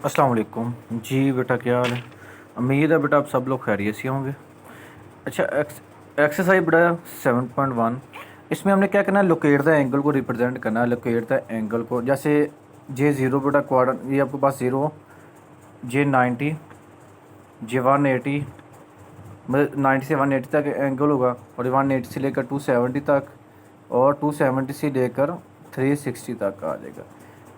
अस्सलाम वालेकुम जी बेटा, क्या हाल है। उम्मीद है बेटा आप सब लोग खैरियत से होंगे। अच्छा, एक्सरसाइज बेटा 7.1, इसमें हमने क्या करना है, लोकेट द एंगल को रिप्रेजेंट करना है। लोकेट द एंगल को जैसे J0 बेटा क्वाड्रेंट, ये आपके पास 0, J90, J180, मतलब 90 से 180 तक एंगल होगा, और 180 से लेकर 270 तक, और 270 से लेकर 360 तक आ जाएगा।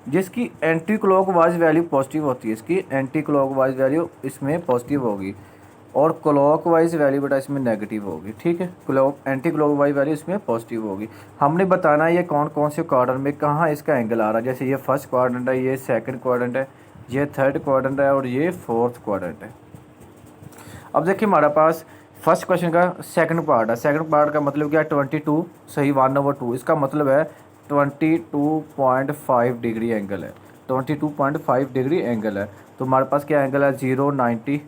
जिसकी एंटी क्लॉकवाइज वैल्यू पॉजिटिव होती है, इसकी एंटी क्लॉकवाइज वैल्यू इसमें पॉजिटिव होगी, और क्लॉकवाइज वैल्यू बेटा इसमें नेगेटिव होगी। ठीक है, एंटी क्लॉकवाइज वैल्यू इसमें पॉजिटिव होगी। हमने बताना है ये कौन कौन से क्वाड्रेंट में कहाँ इसका एंगल आ रहा है। जैसे ये फर्स्ट क्वाड्रेंट है, ये सेकंड क्वाड्रेंट है, ये थर्ड क्वाड्रेंट है, और ये फोर्थ क्वाड्रेंट है। अब देखिए हमारे पास फर्स्ट क्वेश्चन का सेकंड पार्ट है। सेकंड पार्ट का मतलब क्या है, 22 सही 1/2, इसका मतलब है 22.5 डिग्री एंगल है। 22.5 डिग्री एंगल है, तो हमारे पास क्या एंगल है, 090,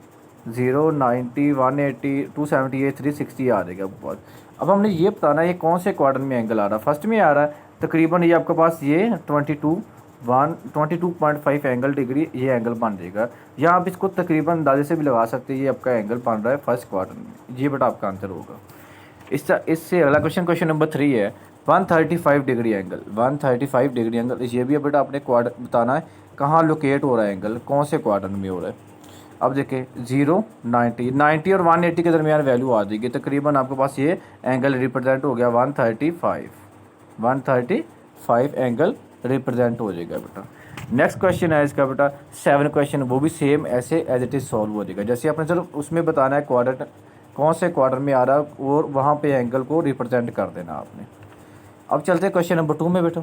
180, 270, ये 360 आ जाएगा आपके पास। अब हमने ये बताना है ये कौन से क्वाड्रेंट में एंगल आ रहा है। फर्स्ट में आ रहा है तकरीबन ये आपके पास ये 22.5 एंगल डिग्री, ये एंगल बन जाएगा। या आप इसको तकरीबन अंदाजे से भी लगा सकते हैं, ये आपका एंगल बन रहा है फर्स्ट क्वाड्रेंट में। ये बेटा आपका आंसर होगा। इससे अगला क्वेश्चन नंबर 3 है, 135 डिग्री एंगल। 135 डिग्री एंगल, ये भी बेटा आपने क्वाड्रेंट बताना है कहाँ लोकेट हो रहा है एंगल, कौन से क्वाड्रेंट में हो रहा है। अब देखिए 0, 90 और 180 के दरमियान वैल्यू आ जाएगी, तकरीबन आपके पास ये एंगल रिप्रेजेंट हो गया 135 एंगल रिप्रेजेंट हो जाएगा बेटा। नेक्स्ट क्वेश्चन है इसका बेटा 7 क्वेश्चन, वो भी सेम ऐसे एज इट इज़ सॉल्व हो जाएगा। जैसे आपने सिर्फ उसमें बताना है क्वाड्रेंट कौन से क्वाड्रेंट में आ रहा है, और वहाँ पे एंगल को रिप्रेजेंट कर देना आपने। अब चलते हैं क्वेश्चन नंबर 2 में बेटा।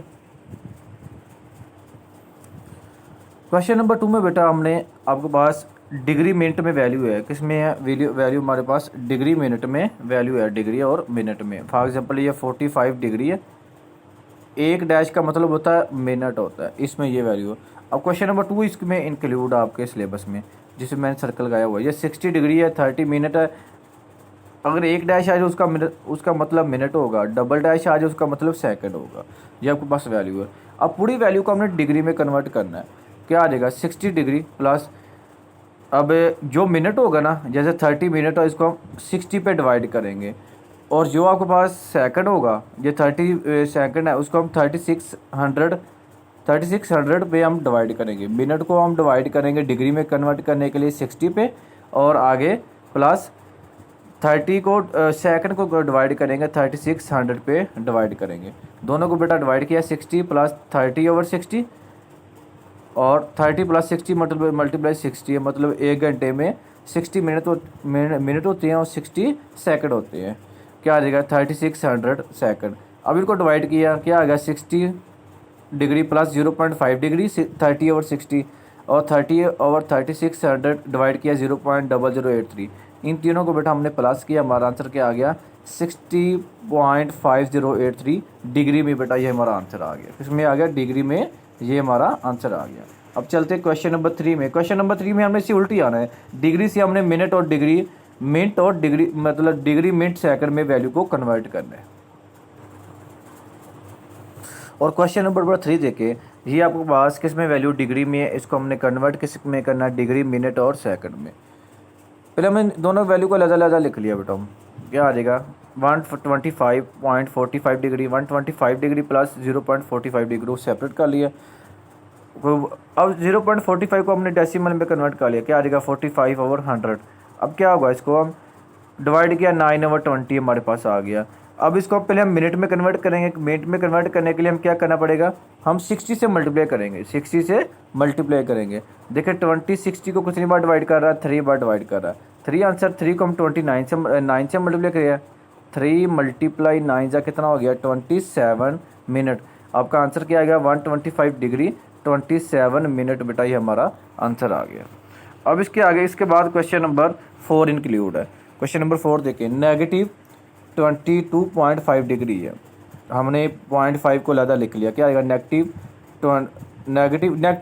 क्वेश्चन नंबर 2 में बेटा हमने आपके पास डिग्री मिनट में वैल्यू है, किस में है वैल्यू हमारे पास डिग्री मिनट में वैल्यू है, डिग्री और मिनट में। फॉर एग्जांपल ये 45 डिग्री है, एक डैश का मतलब होता है मिनट होता है, इसमें ये वैल्यू है। अब क्वेश्चन नंबर 2 इसमें इंक्लूड आपके सिलेबस में, जिसमें मैंने सर्कल लगाया हुआ है, ये 60 डिग्री है, 30 मिनट है। अगर एक डैश आ जाए उसका मतलब मिनट होगा, डबल डैश आ जाए उसका मतलब सेकंड होगा। ये आपके पास वैल्यू है। अब पूरी वैल्यू को हमने डिग्री में कन्वर्ट करना है। क्या आ जाएगा, 60 डिग्री प्लस, अब जो मिनट होगा ना, जैसे 30 मिनट है, इसको हम 60 पे डिवाइड करेंगे, और जो आपके पास सेकंड होगा, ये 30 सेकंड है, उसको हम 3600 पे हम डिवाइड करेंगे। मिनट को हम डिवाइड करेंगे डिग्री में कन्वर्ट करने के लिए 60 पे, और आगे प्लस 30 को सेकंड को डिवाइड करेंगे 3600 पे डिवाइड करेंगे। दोनों को बेटा डिवाइड किया, 60 प्लस 30/60, और 30 प्लस 60 मल्टीप्लाई 60 है, मतलब एक घंटे में 60 मिनट होते हैं और 60 सेकंड होते हैं। क्या आ जाएगा, 3600 सेकंड। अब इनको डिवाइड किया, क्या आ गया, 60 डिग्री प्लस 0.5 डिग्री, 30/60, और 30/3600 डिवाइड किया 0.0083। इन तीनों को बेटा हमने प्लस किया, हमारा आंसर क्या आ गया, 60.5083 डिग्री में बेटा ये हमारा आंसर आ गया। इसमें आ गया डिग्री में, ये हमारा आंसर आ गया। अब चलते हैं क्वेश्चन नंबर 3 में। क्वेश्चन नंबर 3 में हमने इसी उल्टी आना है, डिग्री से हमने मिनट और डिग्री मतलब डिग्री मिनट सेकंड में वैल्यू को कन्वर्ट करना है। और क्वेश्चन नंबर 3 देखें, ये आपके पास किस में वैल्यू डिग्री में है, इसको हमने कन्वर्ट किस में करना है, डिग्री मिनट और सेकंड में। पहले हमने दोनों वैल्यू को अलग-अलग लिख लिया बेटा। क्या आ जाएगा, 125.45 डिग्री, 125 डिग्री प्लस 0.45 डिग्री को सेपरेट कर लिया। अब 0.45 को हमने डेसिमल में कन्वर्ट कर लिया, क्या आ जाएगा, 45/100। अब क्या होगा, इसको हम डिवाइड किया, 9/20 हमारे पास आ गया। अब इसको पहले हम मिनट में कन्वर्ट करेंगे। मिनट में कन्वर्ट करने के लिए हम क्या करना पड़ेगा, हम 60 से मल्टीप्लाई करेंगे, 60 से मल्टीप्लाई करेंगे। देखिए 20 60 को कितनी बार डिवाइड कर रहा है, 3 बार डिवाइड कर रहा है। 3 आंसर, 3 को हम 9 से मल्टीप्लाई करें, 3 × 9 जा कितना हो गया, 27 मिनट। आपका आंसर क्या आएगा, 125 डिग्री 27 मिनट बेटा, ये हमारा आंसर आ गया। अब इसके आगे इसके बाद क्वेश्चन नंबर 4 इंक्लूड है। क्वेश्चन नंबर 4 देखें, नेगेटिव 22.5 डिग्री है, हमने 0.5 को ज़्यादा लिख लिया। क्या आएगा, नेगेटिव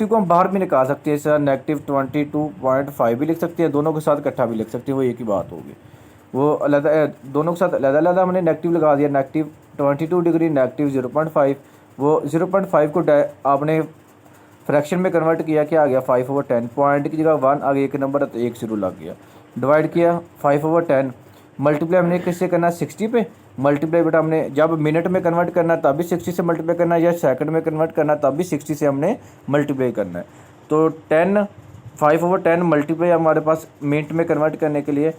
को हम बाहर भी निकाल सकते हैं, सर नेगेटिव 22.5 भी लिख सकते हैं, दोनों के साथ इकट्ठा भी लिख सकते हैं, वो एक ही बात होगी। वो अलग दोनों के साथ अलग हमने नेगेटिव लगा दिया, नेगेटिव 22 डिग्री नेगेटिव 0.5। वो 0.5 को आपने फ्रैक्शन में कन्वर्ट किया, क्या आ गया 5/10, पॉइंट की जगह 1 आ गया, एक नंबर है तो 1 0 लग गया। डिवाइड किया 5/10, मल्टीप्लाई हमने किससे करना है 60 पे, मल्टीप्लाई बेटा हमने जब मिनट में कन्वर्ट करना है तब भी 60 से मल्टीप्लाई करना है, या सेकंड में कन्वर्ट करना है तब भी 60 से हमने मल्टीप्लाई करना है। तो 5/10 मल्टीप्लाई हमारे पास मिनट में कन्वर्ट करने के लिए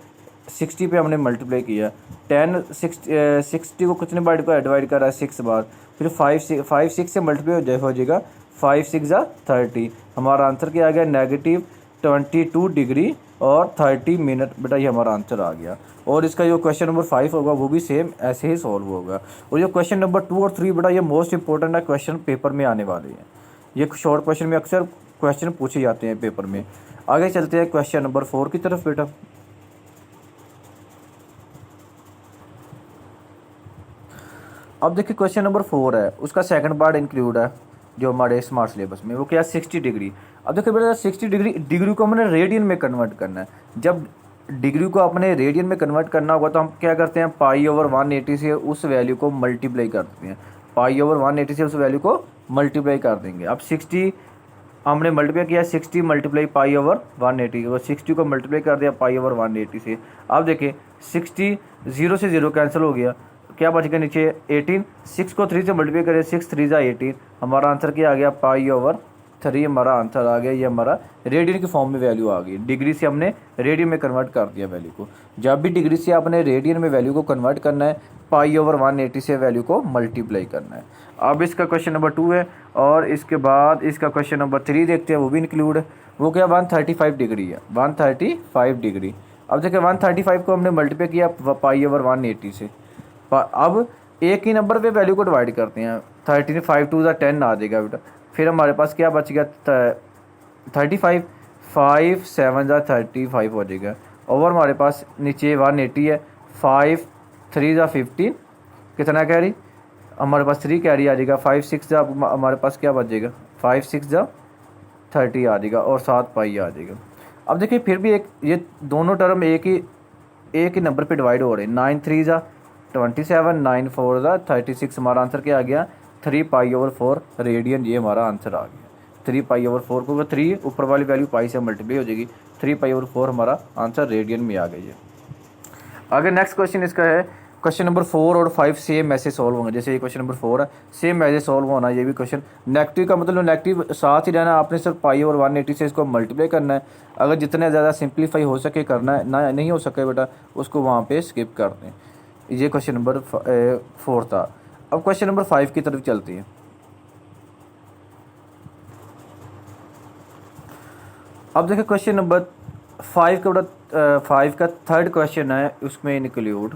60 पे हमने मल्टीप्लाई किया। 60 को कितने बार डिवाइड कर रहा है 6 बार, फिर 5 6 से मल्टीप्लाई हो जाएगा 5 6 30। हमारा आंसर क्या आ गया -22 डिग्री और 30 मिनट। बेटा ये हमारा आंसर आ गया। और इसका जो क्वेश्चन नंबर 5 होगा वो भी सेम ऐसे ही सॉल्व होगा। और जो क्वेश्चन नंबर 2 और 3 बेटा ये मोस्ट इंपॉर्टेंट है, क्वेश्चन पेपर में आने वाले हैं। ये शॉर्ट क्वेश्चन में अक्सर क्वेश्चन पूछे जाते हैं पेपर में। आगे चलते हैं क्वेश्चन नंबर 4 की तरफ बेटा। अब देखिए क्वेश्चन नंबर 4 है, उसका सेकंड पार्ट इंक्लूड है जो हमारे स्मार्ट सिलेबस में, वो क्या 60 डिग्री। अब देखिए बेटा 60 डिग्री को हमने रेडियन में कन्वर्ट करना है। जब डिग्री को अपने रेडियन में कन्वर्ट करना होगा तो हम क्या करते हैं, π/180 से उस वैल्यू को मल्टीप्लाई कर देते हैं। π/180 से उस वैल्यू को मल्टीप्लाई कर देंगे। अब 60 हमने मल्टीप्लाई किया, 60 मल्टीप्लाई π/180, और 60 को मल्टीप्लाई कर दिया π/180 से। अब देखिए 60 0 से 0 कैंसिल हो गया, क्या बच गया नीचे 18। 6 को 3 से मल्टीप्लाई करें, 6 3 18, हमारा आंसर क्या आ गया π/3 हमारा आंसर आ गया। ये हमारा रेडियन की फॉर्म में वैल्यू आ गई। डिग्री से हमने रेडियन में कन्वर्ट कर दिया वैल्यू को। जब भी डिग्री से आपने रेडियन में वैल्यू को कन्वर्ट करना है, π/180 से वैल्यू को मल्टीप्लाई करना है। अब इसका क्वेश्चन नंबर 2 है, और इसके बाद इसका क्वेश्चन नंबर 3 देखते हैं, वो भी इंक्लूड है। वो क्या 135 डिग्री है, 135 डिग्री। अब देखिए 135 को हमने मल्टीप्लाई किया π/180 से। अब एक ही नंबर पे वैल्यू को डिवाइड करते हैं, 13 5 2 10 आ जाएगा बेटा। फिर हमारे पास क्या बच गया 35, 5 7 35 हो जाएगा। और हमारे पास नीचे 180 है, 5 3 15, कितना कैरी हमारे पास 3 कैरी आ जाएगा। 5 6 हमारे पास क्या बच जाएगा 5 6 30 आ जाएगा, और 7 पाई आ जाएगा। अब देखिए फिर भी एक ये दोनों टर्म एक ही नंबर पे डिवाइड हो रहे हैं। 9 3 27, 9 4 36, हमारा आंसर क्या आ गया 3π/4 रेडियन। ये हमारा आंसर आ गया 3π/4 को 3 ऊपर वाली वैल्यू पाई से मल्टीप्लाई हो जाएगी, 3π/4 हमारा आंसर रेडियन में आ गई है। आगे नेक्स्ट क्वेश्चन इसका है, क्वेश्चन नंबर 4 और 5 सेम ऐसे सॉल्व होंगे जैसे ये क्वेश्चन नंबर 4 है, सेम ऐसे सॉल्व होना। ये भी क्वेश्चन नेगेटिव का मतलब नेगेटिव साथ ही रहना, आपने सिर्फ π/180 से इसको मल्टीप्लाई करना है। अगर जितने ज़्यादा सिंप्लीफाई हो सके करना है, ना नहीं हो सके बेटा उसको वहाँ पे स्किप कर दें। ये क्वेश्चन नंबर 4 था। अब क्वेश्चन नंबर 5 की तरफ चलते हैं। अब देखिए क्वेश्चन नंबर 5 का बेटा 5 का थर्ड क्वेश्चन है, उसमें इंक्लूड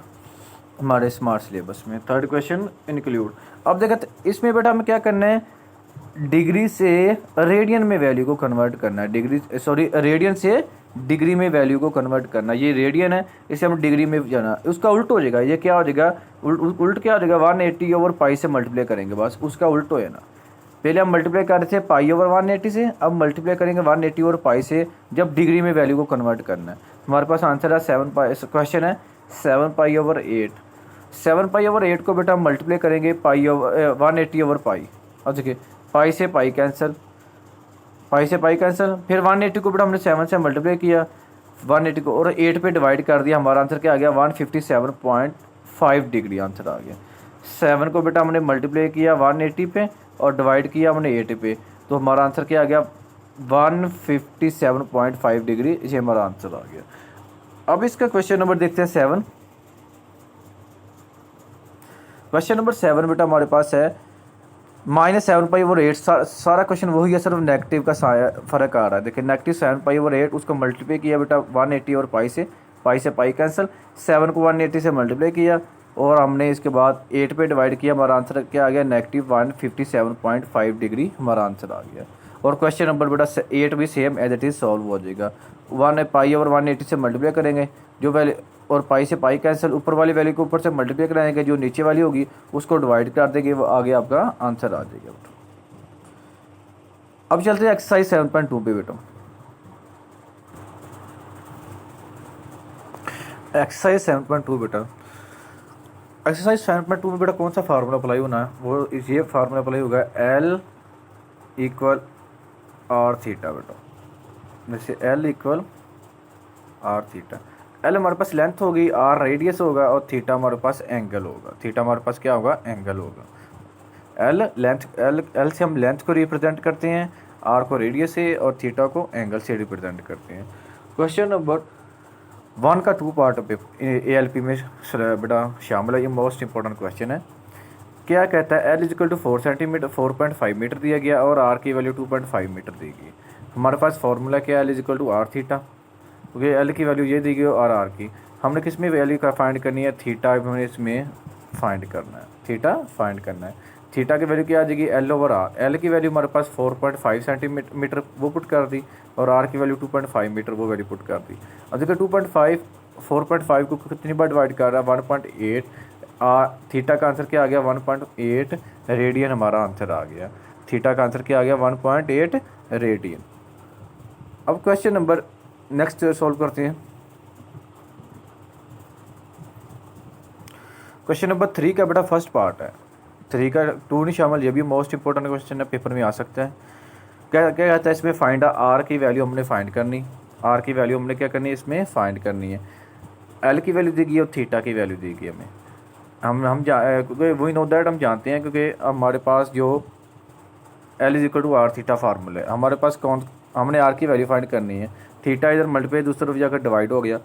हमारे स्मार्ट सिलेबस में थर्ड क्वेश्चन इंक्लूड। अब देखिए इसमें बेटा हमें क्या करना है, डिग्री से रेडियन में वैल्यू को कन्वर्ट करना है। रेडियन से डिग्री में वैल्यू को कन्वर्ट करना। ये रेडियन है, इसे हम डिग्री में जाना, उसका उल्ट हो जाएगा। ये क्या हो जाएगा उल्ट क्या हो जाएगा 180/π से मल्टीप्लाई करेंगे, बस उसका उल्ट हो ना। पहले हम मल्टीप्लाई कर रहे थे π/180 से, अब मल्टीप्लाई करेंगे 180/π से जब डिग्री में वैल्यू को कन्वर्ट करना है। हमारे पास आंसर है 7π। क्वेश्चन है 7π/8। 7π/8 को बेटा हम मल्टीप्लाई करेंगे 180/π। अब देखिए पाई से पाई कैंसिल, फिर 180 को बेटा हमने 7 से मल्टीप्लाई किया 180 को, और 8 पे डिवाइड कर दिया। हमारा आंसर क्या आ गया 157.5 डिग्री आंसर आ गया। 7 को बेटा हमने मल्टीप्लाई किया 180 पे और डिवाइड किया हमने 8 पे, तो हमारा आंसर क्या आ गया 157.5 डिग्री। ये हमारा आंसर आ गया। अब इसका क्वेश्चन नंबर देखते हैं 7। क्वेश्चन नंबर 7 बेटा हमारे पास है -7π/8। सारा क्वेश्चन वही है, सिर्फ नेगेटिव का फ़र्क आ रहा है। देखिए -7π/8 उसको मल्टीप्लाई किया बेटा 180/π से, पाई से पाई कैंसिल। 7 को 180 से मल्टीप्लाई किया और हमने इसके बाद 8 पे डिवाइड किया। हमारा आंसर क्या आ गया -157.5 डिग्री हमारा आंसर आ गया। और क्वेश्चन नंबर बेटा 8 भी same as it is solve हो जाएगा। 1π/180 से मल्टीप्लाई करेंगे जो वैल्यू, और पाई से पाई कैंसिल, ऊपर वाली वैल्यू को ऊपर से मल्टीप्लाई कराएंगे, जो नीचे वाली होगी उसको डिवाइड कर देंगे, वो आगे आपका आंसर आ जाएगा। अब चलते हैं एक्सरसाइज 7.2 पे बेटा। एक्सरसाइज 7.2 बेटा, एक्सरसाइज 7.2 में बेटा कौन सा फार्मूला अप्लाई होना है, वो ये फार्मूला अप्लाई होगा L = आर थीटा बेटा, जैसे L equal R theta. L हमारे पास लेंथ होगी, आर रेडियस होगा और थीटा हमारे पास एंगल होगा। थीटा हमारे पास क्या होगा, एंगल होगा। एल लेंथ, एल से हम लेंथ को रिप्रेजेंट करते हैं, आर को रेडियस से और थीटा को एंगल से रिप्रेजेंट करते हैं। क्वेश्चन नंबर 1 का 2 पार्ट ALP में बेटा शामिल है, ये मोस्ट इंपॉर्टेंट क्वेश्चन है। क्या कहता है, L is equal to 4 centimetre 4.5 metre दिया गया और आर की वैल्यू 2.5 मीटर दी गई। हमारे पास फार्मूला क्या है, L is equal to R theta, क्योंकि एल की वैल्यू ये दी गई और आर की। हमने किस में वैल्यू का फाइंड करनी है, थीटा में इसमें फाइंड करना है, थीटा फाइंड करना है। थीटा की वैल्यू क्या आ जाएगी, एल ओवर आर। एल की वैल्यू हमारे पास 4.5 सेंटीमीटर वो पुट कर दी और आर की वैल्यू 2.5 मीटर वो वैल्यू पुट कर दी। अब देखो 4.5 को कितनी बार डिवाइड कर रहा है, 1.8। थीटा का आंसर क्या आ गया, 1.8 रेडियन हमारा आंसर आ गया। थीटा का आंसर क्या आ गया, 1.8 रेडियन। अब क्वेश्चन नंबर नेक्स्ट सॉल्व करते हैं। क्वेश्चन नंबर 3 का बेटा फर्स्ट पार्ट है, 3 का 2 नहीं शामिल, ये भी मोस्ट इंपॉर्टेंट क्वेश्चन है, पेपर में आ सकता है। क्या क्या कहता है इसमें, फाइंड आर की वैल्यू हमने फाइंड करनी, आर की वैल्यू हमने क्या करनी है, इसमें फाइंड करनी है। एल की वैल्यू दी गई और थीटा की वैल्यू दी गई हमें। क्योंकि वही नो दैट हम जानते हैं, क्योंकि हमारे पास जो L is equal to R theta formula है, हमारे पास कौन, हमने आर की वैल्यू फाइंड करनी है। थीटा इधर मल्टीप्लाई दूसरी तरफ जाकर डिवाइड हो गया,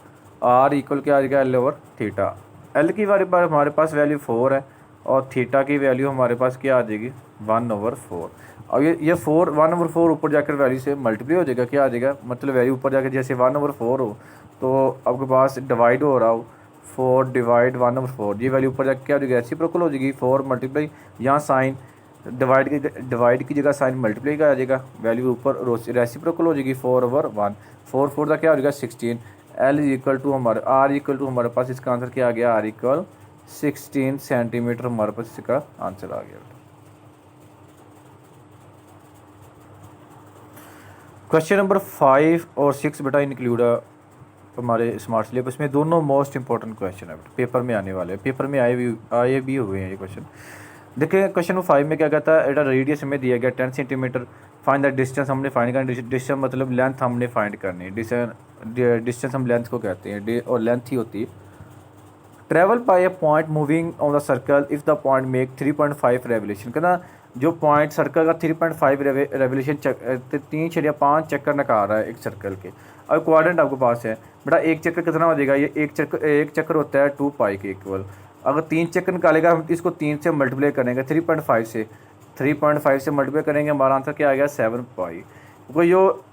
आर इक्वल क्या आ जाएगा, एल ओवर थीटा। एल की वैल्यू पर हमारे पास वैल्यू 4 है और थीटा की वैल्यू हमारे पास क्या आ जाएगी, 1/4। और ये 1/4 ऊपर जाकर वैल्यू से मल्टीप्लाई हो जाएगा, क्या आ जाएगा, मतलब वैल्यू ऊपर जाकर जैसे 1/4 हो तो आपके पास डिवाइड हो रहा हो 4 डिवाइड 1/4, ये वैल्यू ऊपर जाकर क्या हो जाएगी, रेसिप्रोकल हो जाएगी। 4 मल्टीप्लाई, यहाँ साइन डिवाइड की जगह साइन मल्टीप्लाई का आ जाएगा, वैल्यू ऊपर रेसिप्रोकल हो जाएगी 4/1। 4 4 का क्या हो जाएगा 16। एल इज इक्वल टू हमारे आर इक्वल टू हमारे पास इसका आंसर क्या आ गया, आर इक्वल 16 सेंटीमीटर हमारे पास इसका आंसर आ गया। क्वेश्चन नंबर 5 और 6 बेटा इंक्लूड हमारे स्मार्ट सिलेबस में, दोनों मोस्ट इंपॉर्टेंट क्वेश्चन है पेपर में आने वाले, पेपर में आए भी हुए हैं ये क्वेश्चन। देखिए क्वेश्चन नंबर 5 में क्या कहता है, एटा रेडियस हमें दिया गया 10 सेंटीमीटर, फाइंड द डिस्टेंस हमने फाइंड करनी, डिस्टेंस मतलब लेंथ हमने फाइंड करनी है। डिस्टेंस हम लेंथ को कहते हैं और लेंथ ही होती है। Travel by a point moving on the circle if the point make 3.5 revolution, कहना जो पॉइंट सर्कल का 3.5 रेवोल्यूशन 3.5 चक्कर निकाल रहा है एक सर्कल के। अब क्वाड्रेंट आपके पास है बेटा, एक चक्कर कितना हो जाएगा, ये एक चक्कर होता है 2 पाई के इक्वल। अगर 3 चक्कर निकालेगा हम इसको 3 से मल्टीप्लाई करेंगे, 3.5 से मल्टीप्लाई करेंगे, हमारा आंसर क्या आएगा 7 पाई। क्योंकि जो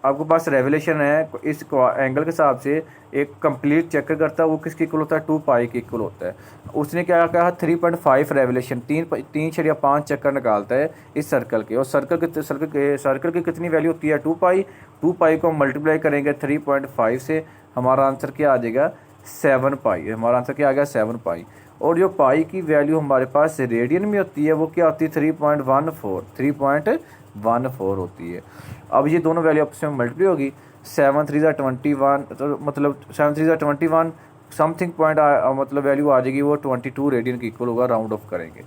आपके पास रेवोल्यूशन है इस एंगल के हिसाब से एक कंप्लीट चक्कर करता है, वो किसके इक्वल होता है, 2 पाई के इक्वल होता है। उसने क्या कहा 3.5 रेवोल्यूशन 3.5 चक्कर निकालता है इस सर्कल के, और सर्कल की कितनी वैल्यू होती है 2 पाई। 2 पाई को हम मल्टीप्लाई करेंगे 3.5 से, हमारा आंसर क्या आ जाएगा 7 पाई। हमारा आंसर क्या आ गया 7 पाई। और जो पाई की वैल्यू हमारे पास रेडियन में होती है वो क्या होती है 3.14 होती है। अब ये दोनों वैल्यू आपस में मल्टीप्लाई होगी, 7 3 21, तो मतलब 7 3 21 समथिंग पॉइंट मतलब वैल्यू आ जाएगी वो 22 रेडियन की इक्वल होगा, राउंड ऑफ करेंगे।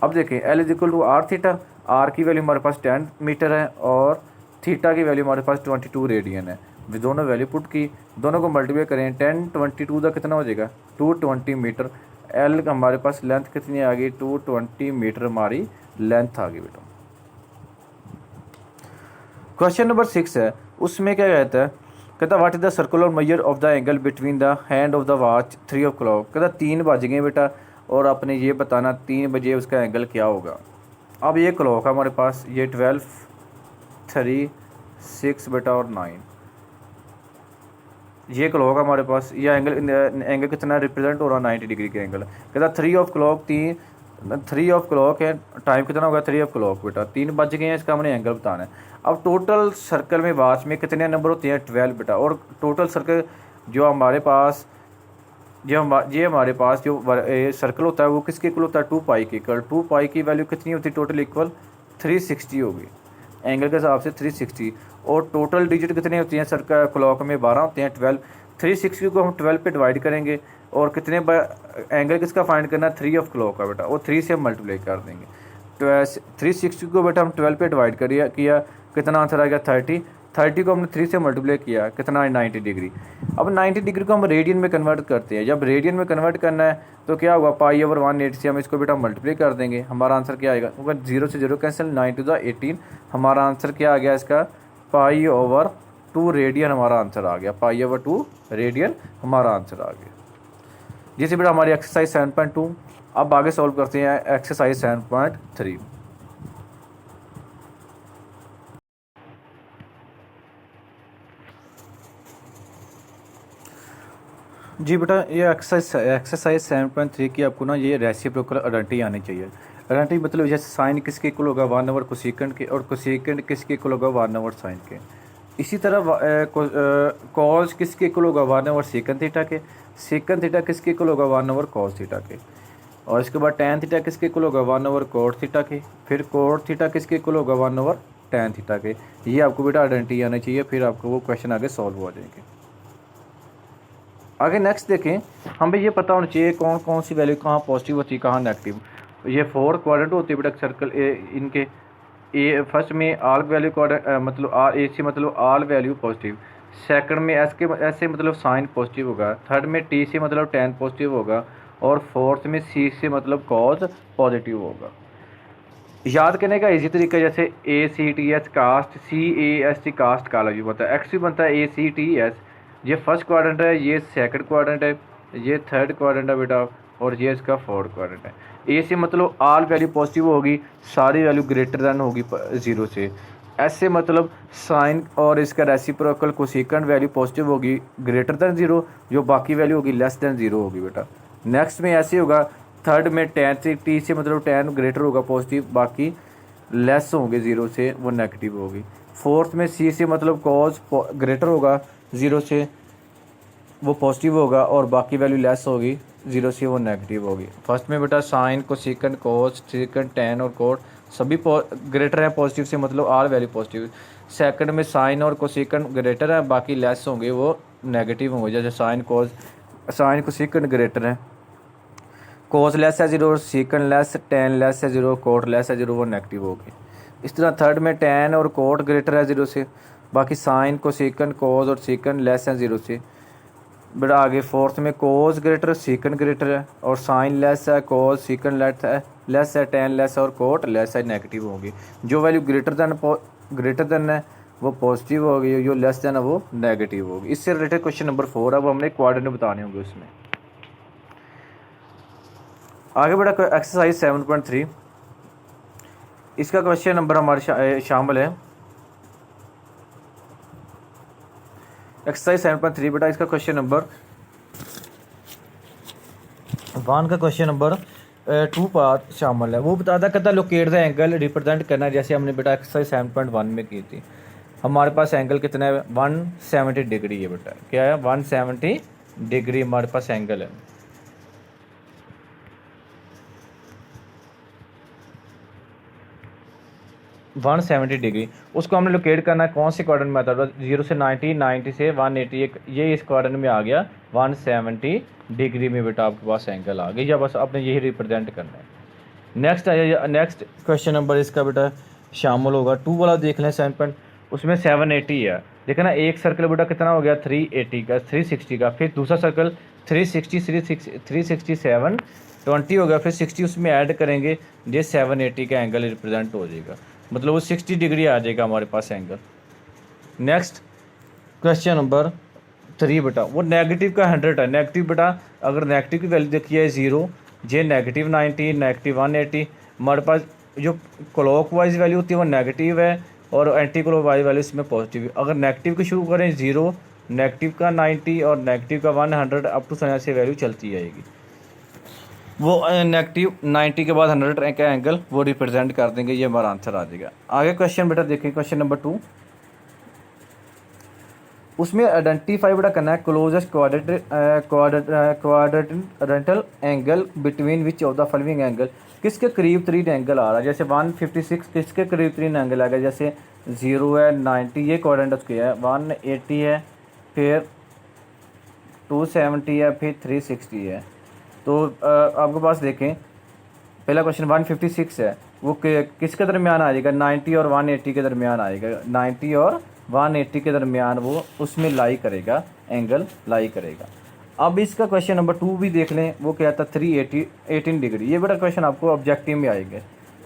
अब देखें L is equal to R theta, R की वैल्यू हमारे पास 10 मीटर है और थीटा की वैल्यू हमारे पास 22 रेडियन है। दोनों वैल्यू पुट की, दोनों को मल्टीप्लाई करें, 10 22 का कितना हो जाएगा 220 मीटर। एल हमारे पास लेंथ कितनी आ गई 220 मीटर हमारी लेंथ आ गई बेटा। क्वेश्चन नंबर 6 है, उसमें क्या कहता what is the circular measure of the angle between the hand of the watch 3 o'clock। कहता 3 बज गए बेटा और आपने ये बताना 3 बजे उसका एंगल क्या होगा। अब ये क्लॉक हमारे पास ये 12 3 6 बेटा और 9, ये क्लॉक हमारे पास, ये एंगल कितना रिप्रेजेंट हो रहा है 90 डिग्री के एंगल। कहता 3 o'clock है, टाइम कितना होगा 3 o'clock बेटा, 3 बज गए हैं, इसका हमने एंगल बताना है। अब टोटल सर्कल में वॉच में कितने नंबर होते हैं 12 बेटा, और टोटल सर्कल जो हमारे पास जो सर्कल होता है वो किसके इक्वल होता है 2 पाई के इक्वल। 2 पाई की वैल्यू कितनी होती है टोटल इक्वल 360 होगी, एंगल के हिसाब से 360। और टोटल डिजिट कितने होती हैं सर्कल क्लॉक में 12 होते हैं 12। 360 को हम 12 पे डिवाइड करेंगे और कितने एंगल किसका फाइंड करना है 3 o'clock का बेटा, और 3 से हम मल्टीप्लाई कर देंगे। 360 को बेटा हम 12 पे डिवाइड किया, कितना आंसर आ गया 30। 30 को हमने 3 से मल्टीप्लाई किया, कितना है 90 डिग्री। अब 90 डिग्री को हम रेडियन में कन्वर्ट करते हैं। जब रेडियन में कन्वर्ट करना है तो क्या होगा, π/180 से हम इसको बेटा मल्टीप्लाई कर देंगे, हमारा आंसर क्या आएगा, होगा 0 से 0 कैंसिल, 9 to the 18, हमारा आंसर क्या आ गया इसका π/2 रेडियन हमारा आंसर आ गया, π/2 रेडियन हमारा आंसर आ गया। जैसे बेटा हमारी एक्सरसाइज 7.2। अब आगे सॉल्व करते हैं एक्सरसाइज 7.3। जी बेटा ये एक्सरसाइज 7.3 की आपको ना ये रेसिप्रोकल आइडेंटिटी आनी चाहिए। आइडेंटिटी मतलब जैसे साइन किसके इक्वल होगा 1/, कोसेकेंड के, और कोसेकेंड किसके इक्वल होगा 1/, साइन के। इसी तरह कॉस किसके इक्वल होगा 1/, सेकंड थीटा के। सेकंड थीटा किसके इक्वल होगा 1/, कॉस थीटा के। और इसके बाद टैन थीटा किसके इक्वल होगा 1/, कोट थीटा के। फिर कोट थीटा किसके इक्वल होगा 1/, टैन थीटा के। ये आपको बेटा आइडेंटिटी आनी चाहिए, फिर आपको वो क्वेश्चन आगे सॉल्व हो जाएंगे। आगे नेक्स्ट देखें, हमें ये पता होना चाहिए कौन कौन सी वैल्यू कहाँ पॉजिटिव होती है कहाँ नेगेटिव। ये 4 क्वाड्रेंट होती है बेटा सर्कल इनके। ए फर्स्ट में आल वैल्यू मतलब ए से मतलब आल वैल्यू पॉजिटिव। सेकंड में एस से मतलब साइन पॉजिटिव होगा। थर्ड में टी से मतलब टैन पॉजिटिव होगा। और फोर्थ में सी से मतलब कॉज पॉजिटिव होगा। याद करने का इजी तरीका, जैसे ACTS कास्ट, CAST कास्ट काला भी बनता है, एक्स भी बनता है ACTS। ये फर्स्ट क्वाड्रेंट है, ये सेकंड क्वाड्रेंट है, ये थर्ड क्वाड्रेंट है बेटा, और ये इसका फोर्थ क्वाड्रेंट है। ए से मतलब आल वैल्यू पॉजिटिव होगी, सारी वैल्यू ग्रेटर दैन होगी 0 से। एस से मतलब साइन और इसका रेसिप्रोकल कोसेकेंड वैल्यू पॉजिटिव होगी ग्रेटर दैन 0, जो बाकी वैल्यू होगी लेस दैन 0 होगी बेटा। नेक्स्ट में ऐसे होगा। थर्ड में टैन से टी से मतलब टैन ग्रेटर होगा पॉजिटिव, बाकी लेस होंगे 0 से, वो नेगेटिव होगी। फोर्थ में सी से मतलब कॉज ग्रेटर होगा 0 से, वो पॉजिटिव होगा, और बाकी वैल्यू लेस होगी 0 से, वो नेगेटिव होगी। फर्स्ट में बेटा sine cosecant cos secant tan और कोट सभी ग्रेटर है पॉजिटिव से, मतलब आल वैल्यू पॉजिटिव। सेकंड में साइन और कोसेकेंड ग्रेटर है, बाकी लेस होंगे, वो नेगेटिव होंगे। जैसे साइन कोसेकेंड ग्रेटर है, कॉस लेस है 0, सेकंड लेस, टैन लेस है 0, कोट लेस है 0, वो नेगेटिव होगी। इस तरह थर्ड में टैन और कोट ग्रेटर है 0 से, बाकी साइन कोसेकेंड कॉस और सेकंड लेस है 0 से। बेटा आगे फोर्थ में कोस ग्रेटर सेकंड ग्रेटर है, और साइन लेस है, कॉस सेकंड लेस है, टैन लेस है, और कोट लेस है, नेगेटिव होगी। जो वैल्यू ग्रेटर देन है वो पॉजिटिव होगी, जो लेस देन है वो नेगेटिव होगी। इससे रिलेटेड क्वेश्चन नंबर 4 अब हमने क्वाड्रेंट बताने होंगे उसमें। आगे बेटा एक्सरसाइज 7.3, इसका क्वेश्चन नंबर हमारे शामिल है एक्सरसाइज 7.3 बेटा। इसका क्वेश्चन नंबर 1 का क्वेश्चन नंबर 2 पार्ट शामिल है। वो बताता कहता लोकेट द एंगल रिप्रेजेंट करना, जैसे हमने बेटा एक्सरसाइज 7.1 में की थी। हमारे पास एंगल कितना है 170 डिग्री है बेटा। क्या है 170 डिग्री हमारे पास एंगल है। वन 170 डिग्री, उसको हमने लोकेट करना है कौन से क्वाड्रेंट में आता है 0 से 90, 90 से 180, ये इस क्वाड्रेंट में आ गया 170 डिग्री में बेटा आपके पास एंगल आ गई। या बस आपने यही रिप्रेजेंट करना है। नेक्स्ट क्वेश्चन नंबर इसका बेटा शामिल होगा 2 वाला देख लें 7 उसमें 780 है। देखा ना, एक सर्कल बेटा कितना हो गया 380 का 360 का, फिर दूसरा सर्कल 367 20 हो गया, फिर 60 उसमें ऐड करेंगे, ये 780 का एंगल रिप्रेजेंट हो जाएगा, मतलब वो 60 डिग्री आ जाएगा हमारे पास एंगल। नेक्स्ट क्वेश्चन नंबर 3 बेटा, वो नेगेटिव का 100 है। नेगेटिव बेटा अगर नेगेटिव की वैल्यू देखी है 0, ये नेगेटिव 90, नेगेटिव 180, हमारे पास जो क्लॉक वाइज वैल्यू होती है वो नेगेटिव है, और एंटी क्लॉक वाइज वैल्यू इसमें पॉजिटिव है। अगर नेगेटिव की शुरू करें 0, नेगेटिव का 90 और नेगेटिव का 100 अप टू से वैल्यू चलती जाएगी। वो नेगेटिव 90 के बाद 100 का एंगल वो रिप्रेजेंट कर देंगे, ये हमारा आंसर आ जाएगा। आगे क्वेश्चन बेटा देखें, क्वेश्चन नंबर 2, उसमें आइडेंटिफाई बेटा करना है closest quadrantal angle between which of the following angle, किसके करीब 3 एंगल आ रहा है। जैसे 156 किसके करीब 3 एंगल आ गया, जैसे 0 है, 90 ये क्वाड्रेंट उसके है, 180 है, फिर 270 है, फिर 360 है। तो आपके पास देखें पहला क्वेश्चन 156 है, वो किसके दरमियान आएगा, 90 और 180 के दरमियान आएगा, 90 और 180 के दरमियान वो उसमें लाई करेगा, एंगल लाई करेगा। अब इसका क्वेश्चन नंबर 2 भी देख लें, वो क्या था 318 डिग्री। ये बड़ा क्वेश्चन आपको ऑब्जेक्टिव में आएगा,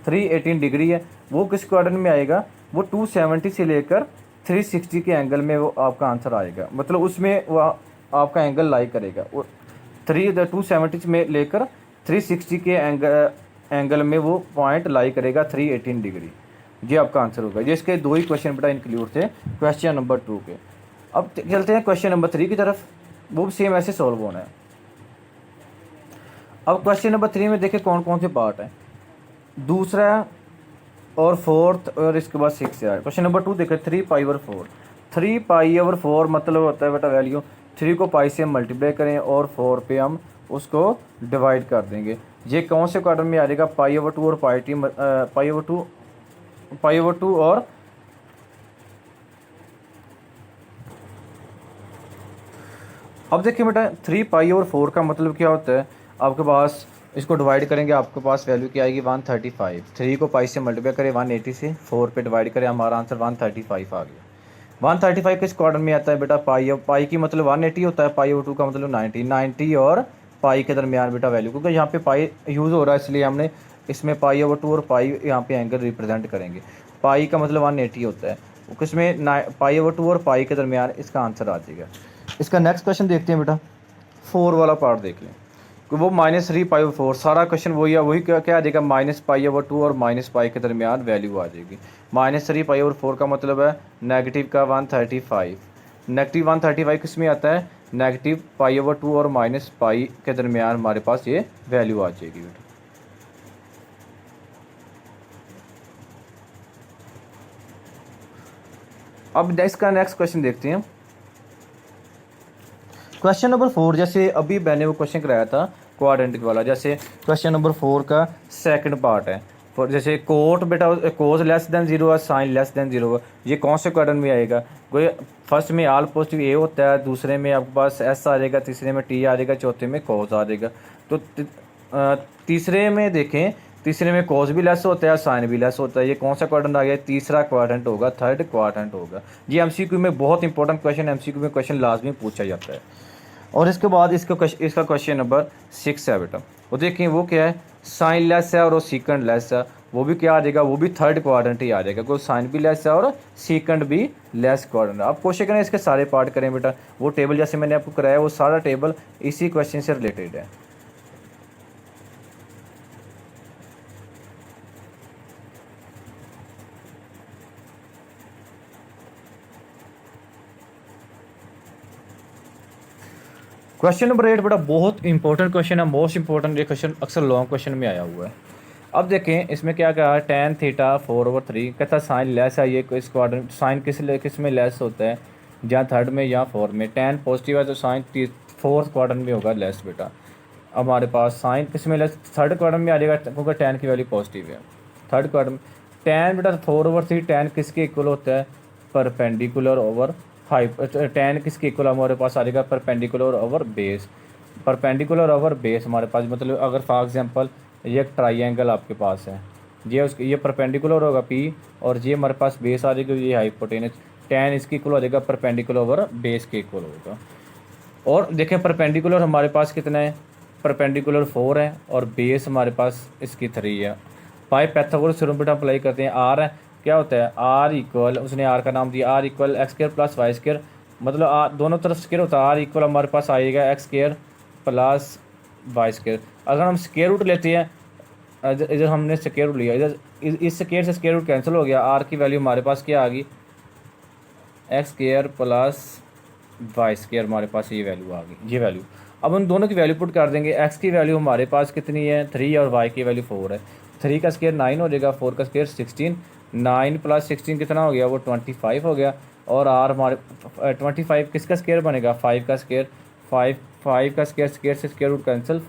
318 डिग्री है, वो किस क्वाड्रेंट में आएगा, वो 270 से लेकर 360 के एंगल में वो आपका आंसर आएगा, मतलब उसमें वो आपका एंगल लाई करेगा। वो 270 में लेकर 360 के एंगल में वो पॉइंट लाई करेगा 318 डिग्री। ये आपका आंसर होगा। ये इसके 2 ही क्वेश्चन बेटा इंक्लूड थे क्वेश्चन नंबर 2 के। अब चलते हैं क्वेश्चन नंबर 3 की तरफ, वो भी सेम ऐसे सॉल्व होना है। अब क्वेश्चन नंबर 3 में देखें कौन कौन से पार्ट हैं, दूसरा और फोर्थ और इसके बाद 6 है। क्वेश्चन नंबर 2 देखें 3π/4, 3π/4 मतलब होता है बेटा वैल्यू 3 को पाई से हम मल्टीप्लाई करें और 4 पे हम उसको डिवाइड कर देंगे। ये कौन से क्वाड्रेंट में आ जाएगा, π/2 और π/2 और अब देखिए बेटा 3π/4 का मतलब क्या होता है, आपके पास इसको डिवाइड करेंगे, आपके पास वैल्यू क्या आएगी 135। 3 को पाई से मल्टीप्लाई करें 180 से, 4 पे डिवाइड करें, हमारा आंसर 135 आ गया। 135 किस क्वाड्रेंट में आता है बेटा, पाई की मतलब 180 होता है, π/2 का मतलब 90 और पाई के दरमियान बेटा वैल्यू, क्योंकि यहाँ पे पाई यूज़ हो रहा है इसलिए हमने इसमें π/2 और पाई यहाँ पे एंगल रिप्रेजेंट करेंगे। पाई का मतलब 180 होता है, किसमें π/2 और पाई के दरमियान इसका आंसर आ जाएगा। इसका नेक्स्ट क्वेश्चन देखते हैं बेटा, 4 वाला पार्ट देख लें, वो -3π/4 सारा क्वेश्चन वही है, वही क्या आ जाएगा -π/2 और -पाई के दरमियान वैल्यू आ जाएगी। -3π/4 का मतलब है नेगेटिव का 135, नेगेटिव 135 किस में आता है, नेगेटिव π/2 और -पाई के दरमियान हमारे पास ये वैल्यू आ जाएगी बेटा। अब इसका नेक्स्ट क्वेश्चन देखते हैं, क्वेश्चन नंबर 4 जैसे अभी मैंने वो क्वेश्चन कराया था क्वाड्रेंटिक वाला, जैसे क्वेश्चन नंबर 4 का सेकंड पार्ट है, फॉर जैसे कोट बेटा कोस लेस देन 0 और साइन लेस देन 0, ये कौन से क्वाड्रेंट में आएगा, कोई फर्स्ट में आल पॉजिटिव ए होता है, दूसरे में आपके पास एस आ जाएगा, तीसरे में टी आ जाएगा, चौथे में कोस आ जाएगा। तो तीसरे में देखें, तीसरे में कोस भी लेस होता है, साइन भी लेस होता है, ये कौन सा क्वाड्रेंट आ गया, तीसरा क्वाड्रेंट होगा, थर्ड क्वाड्रेंट होगा। ये एमसीक्यू में बहुत इंपॉर्टेंट क्वेश्चन, एमसीक्यू में क्वेश्चन लाजमी पूछा जाता है। और इसके बाद इसका क्वेश्चन नंबर 6 है बेटा, वो देखें वो क्या है, साइन लेस है और वो सीकेंड लेस है, वो भी क्या आ जाएगा, वो भी थर्ड क्वाड्रेंट ही आ जाएगा, कोई साइन भी लेस है और सीकेंड भी लेस क्वाड्रेंट। आप कोशिश करें इसके सारे पार्ट करें बेटा, वो टेबल जैसे मैंने आपको कराया वो सारा टेबल इसी क्वेश्चन से रिलेटेड है। क्वेश्चन नंबर 8 बेटा बहुत इंपॉर्टेंट क्वेश्चन है, मोस्ट इंपॉर्टेंट, ये क्वेश्चन अक्सर लॉन्ग क्वेश्चन में आया हुआ है। अब देखें इसमें क्या कहा है, tan थीटा 4/3 कहता है साइन लेस है, ये इस क्वाड्रेंट साइन किस में लेस होता है, या थर्ड में या 4 में, tan पॉजिटिव है तो साइन 4th क्वाड्रेंट में होगा लेस बेटा। अब हमारे पास साइन किस में लेस, थर्ड क्वाड्रेंट में आ जाएगा, क्योंकि tan की वैल्यू पॉजिटिव है थर्ड क्वाड्रेंट। tan बेटा 4/3 tan किसके इक्वल होता है, परपेंडिकुलर ओवर tan किसके इक्वल हमारे पास आ जाएगा, perpendicular over base, perpendicular over base हमारे पास, मतलब अगर फॉर एग्जांपल ये एक ट्राइंगल आपके पास है, ये परपेंडिकुलर होगा P और ये हमारे पास बेस आ जाएगा, ये हाइपोटेनस, tan इसके इक्वल हो जाएगा परपेंडिकुलर ओवर बेस के इक्वल होगा। और देखें परपेंडिकुलर हमारे पास कितना है, परपेंडिकुलर 4 है और बेस हमारे पास इसकी 3 है। पाई पैथागोरस थ्योरम बेटा अप्लाई करते हैं, R है क्या होता है, R इक्वल, उसने R का नाम दिया, R equal x² plus y², मतलब दोनों तरफ स्क्वायर होता है, R इक्वल हमारे पास आएगा x² प्लस y²। अगर हम स्क्वायर रूट लेते हैं, इधर हमने स्क्वायर रूट लिया, इधर इस स्क्वायर से स्क्वायर रूट कैंसिल हो गया, R की वैल्यू हमारे पास क्या आ गई, x² प्लस y² हमारे पास ये वैल्यू आ गई, ये वैल्यू। अब उन दोनों की वैल्यू पुट कर देंगे, x की वैल्यू हमारे पास कितनी है 3 और y की वैल्यू 4 है, 3 का स्क्वायर 9 हो जाएगा, 4 का स्क्वायर 16, 9 प्लस 16 कितना हो गया, वो 25 हो गया। और r हमारे 25 किसका स्क्वायर बनेगा, 5 का स्क्वायर, 5 का स्क्वायर, स्क्वायर से स्क्वायर रूट कैंसिल,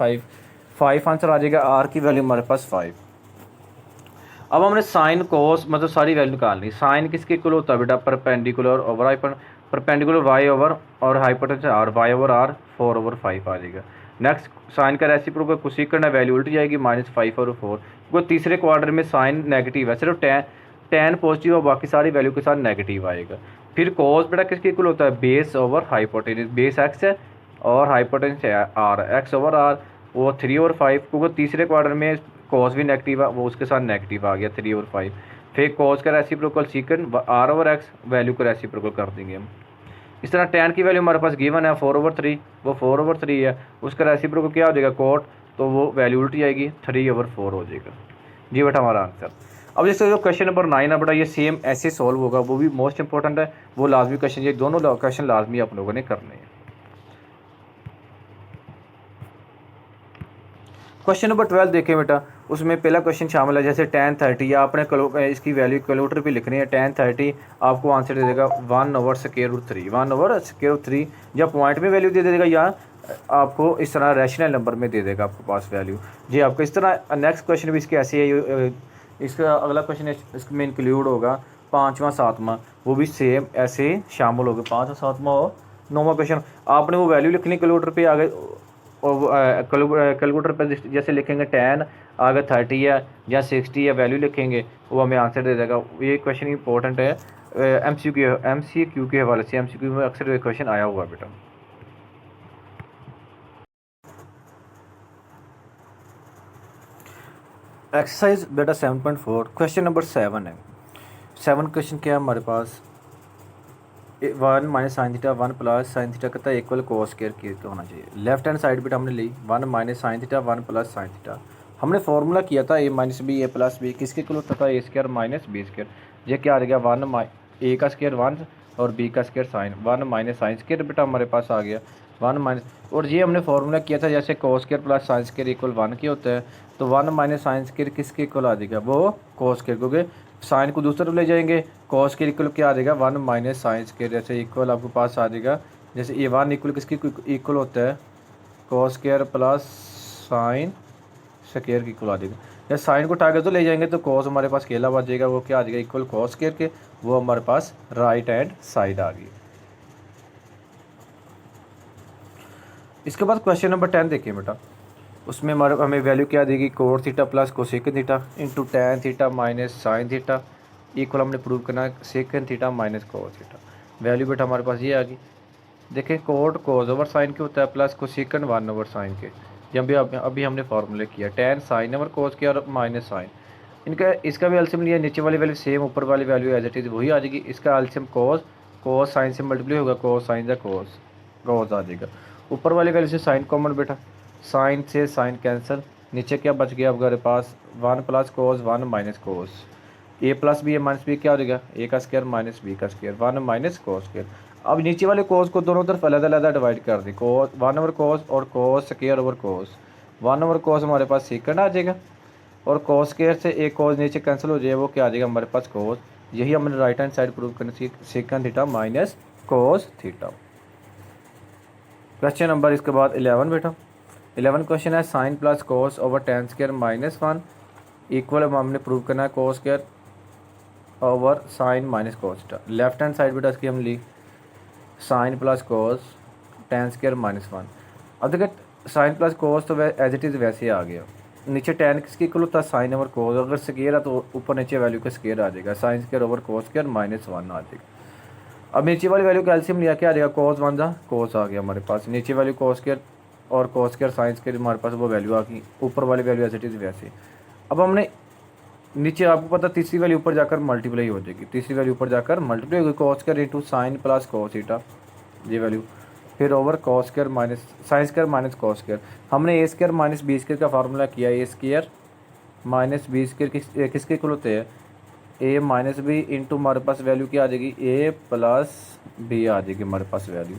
5 आंसर आ जाएगा, r की वैल्यू हमारे पास 5। अब हमने साइन कोस मतलब सारी वैल्यू निकालनी, साइन किसके इक्वल होता है बेटा, perpendicular over perpendicular Y over और hypotenuse R, Y over R 4/5 आ जाएगा। नेक्स्ट साइन का रेसिप्रोकल कोसेकेंड है, वैल्यू उल्ट जाएगी -5/4। क्योंकि तीसरे क्वार्टर में साइन नेगेटिव है, सिर्फ टेन पॉजिटिव और बाकी सारी वैल्यू के साथ नेगेटिव आएगा। फिर कॉस बेटा किसके इक्वल होता है, base over hypotenuse, base X है और hypotenuse R, X over R वो 3/5, क्योंकि तीसरे क्वार्टर में कॉस भी नेगेटिव है, वो उसके साथ नेगेटिव आ गया 3/5। फिर कॉस का reciprocal secant R over X, value का रेसिप्रोकल कर देंगे हम। इस तरह tan की वैल्यू हमारे पास गिवन है 4/3, वो 4/3 है, उसका रेसिप्रोकल क्या हो जाएगा कोट, तो वो वैल्यू उल्ट जाएगी 3/4 हो जाएगा। जी बेटा हमारा आंसर। अब जैसे जो क्वेश्चन नंबर 9 है बेटा, ये सेम ऐसे सॉल्व होगा, वो भी मोस्ट इंपॉर्टेंट है, वो लाजमी क्वेश्चन, ये दोनों क्वेश्चन लाजमी आप लोगों ने करने हैं। क्वेश्चन नंबर 12 देखें बेटा, उसमें पहला क्वेश्चन शामिल है, जैसे tan 30 या आपने इसकी वैल्यू कैलकुलेटर पे लिखनी है। tan 30 आपको आंसर दे देगा 1/√3, 1/√3, या पॉइंट में वैल्यू दे देगा या आपको इस तरह रैशनल नंबर में दे देगा आपके पास वैल्यू। जी आपको इस तरह नेक्स्ट क्वेश्चन भी इसके ऐसे है, इसका अगला क्वेश्चन इसमें इंक्लूड होगा 5वां 7वां, वो भी सेम ऐसे शामिल होगा, 5वां 7वां और 9वां क्वेश्चन। आपने वो वैल्यू लिखनी कैलकुलेटर पे आगे, और कैलकुलेटर पर जैसे लिखेंगे tan अगर 30 है या 60 है वैल्यू लिखेंगे, वो हमें आंसर दे देगा। ये क्वेश्चन इंपॉर्टेंट है, MCQ के हवाले से, MCQ में अक्सर ये क्वेश्चन आया हुआ बेटा। एक्सरसाइज बेटा 7.4 क्वेश्चन नंबर 7 है। 7 क्वेश्चन क्या है हमारे पास, 1 minus sine theta 1 plus sine theta कितना इक्वल कोस स्क्वायर की होना चाहिए। लेफ्ट हैंड साइड बेटा हमने ली 1 minus sine theta 1 plus sine theta, हमने फार्मूला किया था a minus B A plus B, किसके इक्वल होता था a square minus B square. ये क्या आ गया 1 a का स्क्वायर 1 और b का square sine 1 minus sine square बेटा हमारे पास आ गया 1 माइनस, और ये हमने फार्मूला किया था जैसे cos square plus sine square equal 1 के होता है, तो 1 माइनस साइन स्क्वायर किसके इक्वल आ जाएगा, वो कोस स्क्वायर, क्योंकि साइन को दूसरी तरफ ले जाएंगे, कॉस के इक्वल क्या आ जाएगा 1 माइनस साइन स्क्वायर, जैसे इक्वल आपके पास आ जाएगा, जैसे ये 1 इक्वल किसकी इक्वल होता है, cos square plus sine square की इक्वल आ जाएगा। जैसे साइन को टारगेट तो ले जाएंगे तो कॉस हमारे पास अकेला बच जाएगा, वो क्या आ जाएगा इक्वल कॉस स्क्वायर के, वो हमारे पास राइट हैंड साइड आ गई। इसके बाद क्वेश्चन नंबर 10 देखिए बेटा, उसमें हमें वैल्यू क्या देगी, cot theta plus cosec theta into tan theta minus sine theta equal हमने प्रूव करना है secant theta minus cos theta. Value बेटा हमारे पास ये आ गई। देखें कोट कोस ओवर साइन के होता है प्लस कोसेकन 1 ओवर साइन के, जब अभी हमने फार्मूले किया टैन साइन ओवर कोस के और माइनस साइन, इनका इसका भी एल्सियम लिया, नीचे वाली वैल्यू सेम, ऊपर वाली वैल्यू एज इट इज़ वही आ जाएगी। इसका एल्सियम कोस, कोस साइन से मल्टीप्लाई होगा, कोस साइन का कोस कोस आ जाएगा। ऊपर वाली वैल्यू से साइन कॉमन बेटा, साइन से साइन कैंसिल, नीचे क्या बच गया हमारे पास 1 plus cos 1 minus cos, A plus B A minus B क्या हो जाएगा ए का स्क्वायर माइनस बी का स्क्वायर 1 माइनस कोस स्क्वायर। अब नीचे वाले कोस को दोनों तरफ अलग अलग डिवाइड कर दी, कोस 1 ओवर कोस और कोस स्क्वायर ओवर कोस, 1 ओवर कोस हमारे पास सेकंड आ जाएगा और कोस स्क्वायर से एक कोस नीचे कैंसिल हो जाए, वो क्या आ जाएगा हमारे पास कोस। यही हमने राइट हैंड साइड प्रूव करनी थी, secant theta minus cos theta. Question number इसके बाद 11 बेटा, 11 क्वेश्चन है sine plus cos over tan square minus 1 equal हमने प्रूव करना है cos square over sine minus cos theta. Left hand side बेटा इसकी हम ली sine plus cos tan square minus 1। अब देखिए साइन प्लस कोस तो एज इट इज़ वैसे आ गया, नीचे टेन किसकी इक्वल होता है साइन ओवर कोस, अगर स्क्वायर है तो ऊपर नीचे वैल्यू का स्क्वायर आ जाएगा, sine square over cos square minus 1 आ जाएगा। अब नीचे वाली वैल्यू का एल्सियम लिया क्या आ जाएगा, कोस 1 था कोस आ गया हमारे पास, नीचे वैल्यू कोस स्क्वायर और कोस स्क्वायर साइन स्क्वायर हमारे पास वो वैल्यू आ गई, ऊपर वाली वैल्यू एज इट इज़ वैसे। अब हमने नीचे आपको पता तीसरी वैल्यू ऊपर जाकर मल्टीप्लाई हो जाएगी, तीसरी वैल्यू ऊपर जाकर मल्टीप्लाई होगी, cos square into sine plus cos theta ये वैल्यू, फिर over cos square minus sine square minus cos square. हमने ए स्क्वायर माइनस बी स्क्वायर का फार्मूला किया, A square minus B square किसके इक्वल होते हैं, ए माइनस बी इंटू हमारे पास value क्या आ जाएगी ए प्लस बी आ जाएगी हमारे पास वैल्यू,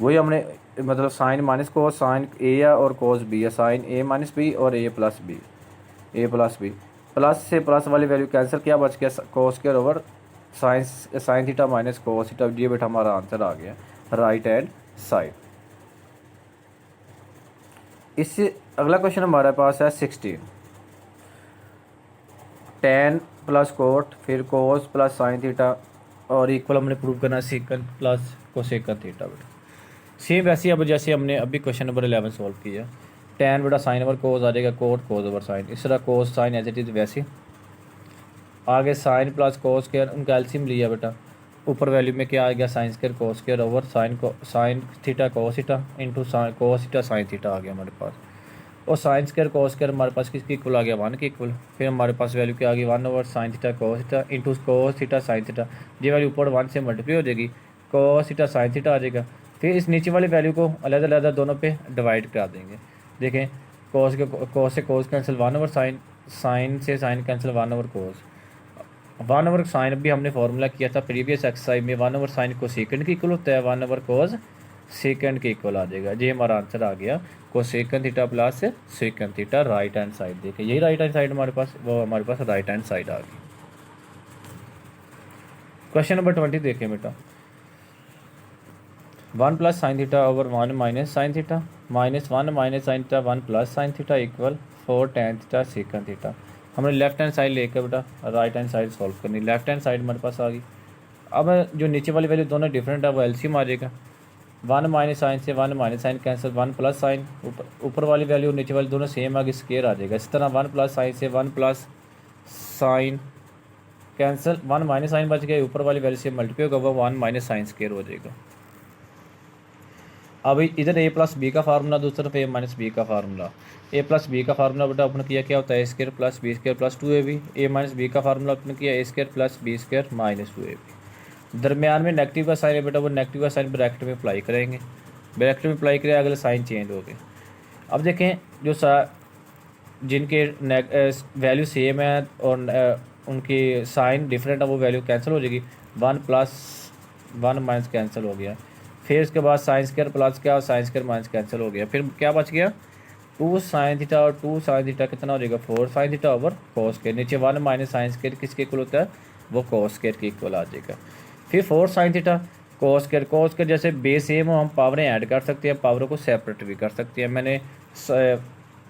वही हमने मतलब साइन माइनस कोस साइन ए है और कोस बी है, साइन ए माइनस बी और ए plus B, A plus B, plus से प्लस वाली वैल्यू कैंसिल, क्या बच गया कोस square over sine theta minus cos theta. ये बेटा हमारा आंसर आ गया राइट हैंड साइड। इससे अगला क्वेश्चन हमारे पास है 16, टेन प्लस कोट फिर कोस प्लस साइन थीटा और इक्वल हमने प्रूव करना है सेकंड प्लस कोसेकंड थीटा बेटा। सेम वैसे अब जैसे हमने अभी क्वेश्चन नंबर 11 सॉल्व किया, tan बेटा साइन ओवर कोस आ जाएगा, कोट कोस ओवर साइन, इस तरह cos sine as it is वैसे आगे साइन प्लस कोस स्क्वायर, उनका एलसीएम लिया बेटा, ऊपर वैल्यू में क्या आ गया sine square cos square over sine theta cos theta into cos theta sine theta आ गया हमारे पास। और साइन स्क्वायर कोस स्क्वायर हमारे पास किसके इक्वल आ गया 1 के इक्वल। फिर हमारे पास वैल्यू क्या आ गई 1 over sine theta cos theta into cos theta sine theta, ये वैल्यू ऊपर 1 से मल्टीप्लाई हो जाएगी, कोस थीटा साइन थीटा आ जाएगा। फिर इस नीचे वाली वैल्यू को अलग-अलग दोनों पे डिवाइड करा देंगे। देखें कोस से cos cancel 1 over sine, sine से sine cancel 1 over cos, 1 over sine भी हमने फार्मूला किया था प्रीवियस एक्सरसाइज में, 1 ओवर साइन को सेकंड के इक्वल होता है, 1 ओवर कोस सेकंड के इक्वल आ जाएगा। ये हमारा आंसर आ गया cosecant theta plus secant theta right hand side. देखिए यही राइट हैंड साइड हमारे पास, वो हमारे पास राइट हैंड साइड आ गई। क्वेश्चन नंबर 20 देखें बेटा, 1 plus sine theta over 1 minus sine theta minus 1 minus sine theta 1 plus sine theta equal 4 tan theta second theta. हमने लेफ्ट हैंड साइड लेकर बेटा राइट हैंड साइड सॉल्व करनी, left hand side हमारे पास आ गई। अब जो नीचे वाली वैल्यू दोनों डिफरेंट है वो एलसीएम आ जाएगा, 1 माइनस साइन से 1 minus sine cancel, 1 plus sine, ऊपर वाली वैल्यू नीचे वाली दोनों सेम आ गई, स्क्वायर आ जाएगा। इस तरह 1 प्लस साइन से 1 plus sine cancel, 1 minus sine बच गया, ऊपर वाली वैल्यू से मल्टीप्लाई होगा वो 1 माइनस साइन स्क्वायर हो जाएगा। अब इधर ए प्लस बी का फार्मूला, दूसरी तरफ ए माइनस बी का फार्मूला। ए प्लस बी का फार्मूला बेटा ओपन किया क्या होता है, A square plus B square plus 2ab। A minus B का फार्मूला ओपन किया A square plus B square minus 2ab। दरमियान में नेगेटिव का साइन है बेटा, वो नेगेटिव का साइन ब्रैकेट में अप्लाई करेंगे, ब्रैकेट में अप्लाई करें अगले साइन चेंज हो गए। अब देखें जो जिनके वैल्यू सेम है और उनकी साइन डिफरेंट है वो वैल्यू कैंसिल हो जाएगी, 1 प्लस 1 माइनस कैंसिल हो गया। फिर इसके बाद साइन स्क्वायर प्लस क्या और साइन स्क्वायर माइनस कैंसिल हो गया। फिर क्या बच गया 2 साइन थीटा और 2 साइन थीटा कितना हो जाएगा 4 sine theta over cos square. नीचे 1 माइनस साइन स्क्वायर किसके इक्वल होता है, वो कोस स्क्वायर के इक्वल आ जाएगा। फिर 4 साइन थीटा कोस स्क्वायर जैसे बेस सेम हो हम पावरें ऐड कर सकते हैं, पावरों को सेपरेट भी कर सकते हैं। मैंने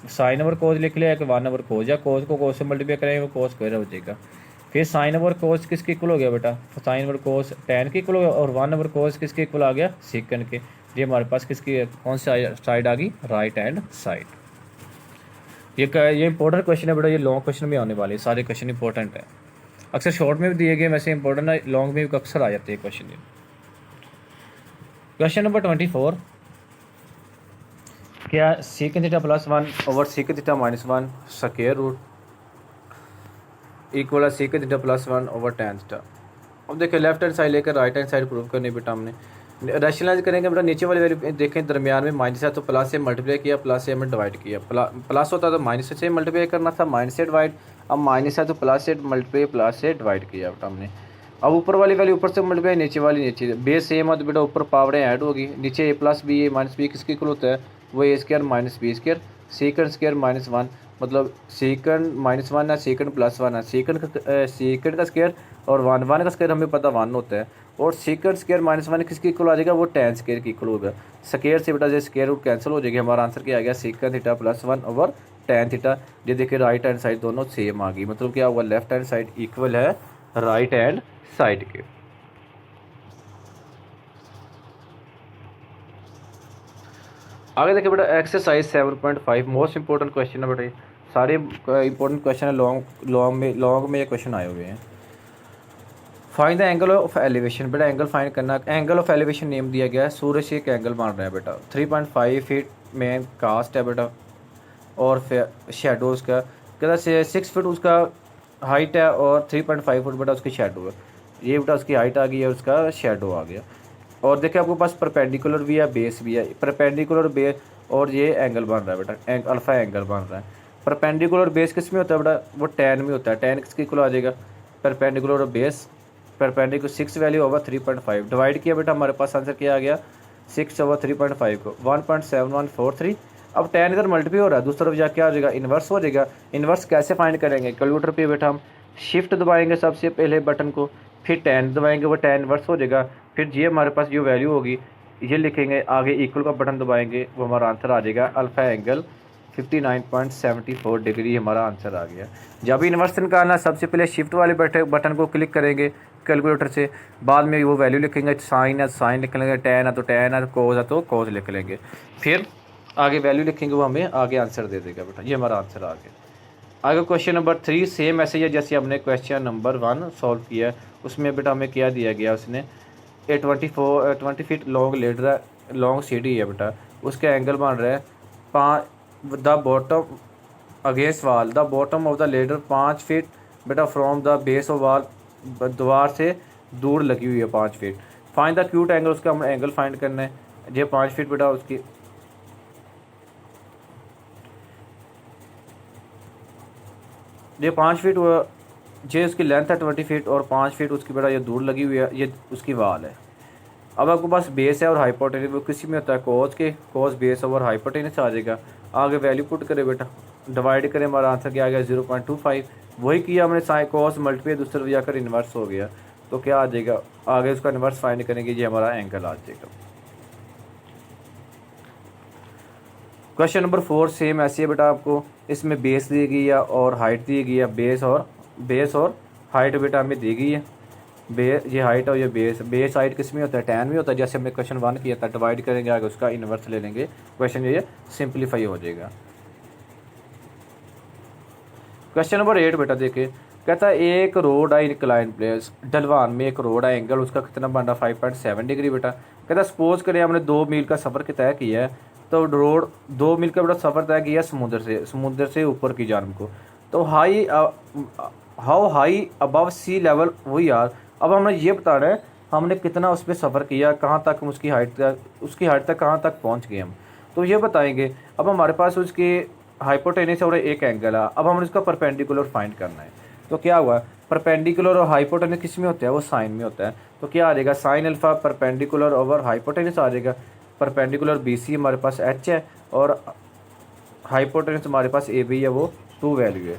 साइन ओवर कोस लिख लिया कि 1 ओवर कोस, या कोस को कोस से मल्टीप्लाई करेंगे वो कोस स्क्वायर हो जाएगा। फिर साइन ओवर कोस किसके इक्वल हो गया बेटा, साइन ओवर कोस tan के इक्वल हो गया, और 1 ओवर कोस किसके इक्वल आ गया सेकंड के। ये हमारे पास किसकी कौन सी साइड आ गई, राइट हैंड साइड। ये इंपॉर्टेंट क्वेश्चन है बेटा, ये लॉन्ग क्वेश्चन में आने वाले सारे क्वेश्चन इंपॉर्टेंट है, अक्सर शॉर्ट में भी दिए गए वैसे इंपॉर्टेंट है, लॉन्ग में भी अक्सर आ जाते हैं क्वेश्चन। क्वेश्चन नंबर 24, क्या secant theta plus 1 over secant theta minus 1 square root equal है secant theta plus 1 over tan theta. अब देखिए लेफ्ट हैंड साइड लेकर राइट हैंड साइड प्रूव करनी बेटा, हमने रैशनलाइज करेंगे बेटा। नीचे वाली वैल्यू देखें दरमियान में माइनस है तो प्लस से मल्टीप्लाई किया, प्लस से हमें डिवाइड किया, प्लस होता तो माइनस से मल्टीप्लाई करना था, माइनस से डिवाइड, अब माइनस है तो प्लस से मल्टीप्लाई प्लस से डिवाइड किया बेटा हमने। अब ऊपर वाली वैल्यू ऊपर से मल्टीप्लाई, नीचे वाली नीचे, बेस सेम है तो बेटा ऊपर पावरें ऐड होगी, नीचे A plus B A minus B किसके इक्वल होता है, वो A square minus B square, secant square minus 1, मतलब सेकंड माइनस 1 है, सेकंड प्लस 1 है, सेकंड का स्क्वायर और 1 का स्क्वायर हमें पता 1 होता है, और सेकंड स्क्वायर माइनस 1 किसके इक्वल आ जाएगा, वो tan स्क्वायर के इक्वल होगा। स्क्वायर से बेटा जो स्क्वायर रूट कैंसिल हो जाएगी, हमारा आंसर क्या आ गया second theta plus 1 over tan theta. ये देखिए राइट हैंड साइड दोनों सेम आ गई, मतलब क्या हुआ लेफ्ट हैंड साइड इक्वल है राइट हैंड साइड के। आगे देखिए बेटा एक्सरसाइज 7.5 मोस्ट इंपॉर्टेंट क्वेश्चन है बेटा, ये सारे इंपॉर्टेंट क्वेश्चन है, लॉन्ग में ये क्वेश्चन आए हुए हैं। Find the angle of elevation, बेटा एंगल फाइंड करना, एंगल ऑफ एलिवेशन नेम दिया गया है, सूरज से एक एंगल बन रहा है बेटा, 3.5 फीट मेन कास्ट है बेटा, और शेडो उसका कहता है 6 फीट उसका हाइट है, और 3.5 फुट बेटा उसकी शेडो है। ये बेटा उसकी हाइट आ गई है, उसका शेडो आ गया। और देखिए आपके पास परपेंडिकुलर भी है, बेस भी है, परपेंडिकुलर बेस, और ये एंगल बन रहा है बेटा, अल्फा एंगल बन रहा है। परपेंडिकुलर बेस किस में होता है बेटा, वो tan में होता है, tan किसके इक्वल आ जाएगा, perpendicular base, perpendicular 6 value over 3.5 divide किया बेटा, हमारे पास आंसर क्या आ गया 6 ओवर 3.5 को 1.7143। अब tan इधर मल्टीप्लाई हो रहा है, दूसरी तरफ जाके क्या हो जाएगा इन्वर्स हो जाएगा। इन्वर्स कैसे फाइंड करेंगे, कैलकुलेटर पे बेटा हम शिफ्ट दबाएंगे सबसे पहले बटन को, फिर tan दबाएंगे, वो tan इन्वर्स हो जाएगा, फिर ये हमारे पास जो वैल्यू होगी ये लिखेंगे, आगे इक्वल का बटन दबाएंगे, वो हमारा आंसर आ जाएगा अल्फा एंगल 59.74 डिग्री, हमारा आंसर आ गया। जब इन्वर्स निकालना सबसे पहले शिफ्ट वाले बटन को क्लिक करेंगे, कैलकुलेटर से, बाद में वो वैल्यू लिखेंगे, साइन है साइन लिख लेंगे, टैन है तो टैन है, कोज है तो कोज लिख लेंगे, फिर आगे वैल्यू लिखेंगे, वो हमें आगे आंसर दे देगा बेटा। ये हमारा आंसर आ गया। आगे क्वेश्चन नंबर 3 सेम ऐसे ही है जैसे हमने क्वेश्चन नंबर 1 सॉल्व किया है। उसमें बेटा हमें क्या दिया गया, उसने 20 फीट लॉन्ग लेडर लॉन्ग सीढ़ी है बेटा, उसका एंगल बन रहा है 5 द बॉटम अगेंस्ट वाल, the bottom of the ladder 5 feet बेटा फ्रॉम द बेस ऑफ वाल, दीवार से दूर लगी हुई है 5 feet. Find the cute angle, उसका हमें एंगल फाइंड करना है। ये 5 फीट बेटा उसकी ये 5 फीट ये उसकी लेंथ है 20 फीट और 5 फीट उसकी बेटा ये दूर लगी हुई है, ये उसकी वाल है। अब आपके पास बेस है और हाइपोटेनस, वो किसी में होता है कोस के, कोस बेस ओवर हाइपोटेनस आ जाएगा। आगे वैल्यू पुट करें बेटा, डिवाइड करें, हमारा आंसर क्या आ गया 0.25। वही किया हमने, साइन कोस मल्टीप्लाई दूसरे तरफ जाकर इन्वर्स हो गया, तो क्या आ जाएगा आगे उसका इन्वर्स फाइंड करेंगे, ये हमारा एंगल आ जाएगा। क्वेश्चन नंबर 4 सेम ऐसे है बेटा, आपको इसमें बेस दी गई है और हाइट दी गई है, बेस और हाइट बेटा हमें दी गई है। ये हाइट और ये बेस हाइट किस में होता है, टैन में होता है, जैसे हमने क्वेश्चन 1 किया था। डिवाइड करेंगे, आगे उसका इन्वर्स ले लेंगे, क्वेश्चन ये सिंप्लीफाई हो जाएगा। क्वेश्चन नंबर 8 बेटा देखिए, कहता है एक रोड है इंक्लाइन प्लेस, ढलवान में एक रोड है, एंगल उसका कितना बन रहा 5.7 डिग्री बेटा। कहता है सपोज करें हमने 2 मील का सफ़र तय किया है, तो रोड 2 मील का बेटा सफ़र तय किया समुद्र से ऊपर की जानब को, तो how high above sea level वही यार। अब हमने ये बताना है हमने कितना उस पर सफ़र किया, कहाँ तक उसकी हाइट तक कहाँ तक पहुँच गए हम, तो ये बताएंगे। अब हमारे पास उसकी हाइपोटेनस और एक एंगल है, अब हमें उसका परपेंडिकुलर फाइंड करना है। तो क्या हुआ, परपेंडिकुलर और हाइपोटेनस किस में होता है, वो साइन में होता है, तो क्या आ जाएगा sine alpha perpendicular over hypotenuse आ जाएगा। परपेंडिकुलर BC हमारे पास H है और हाइपोटेनस हमारे पास AB है, वो 2 वैल्यू है,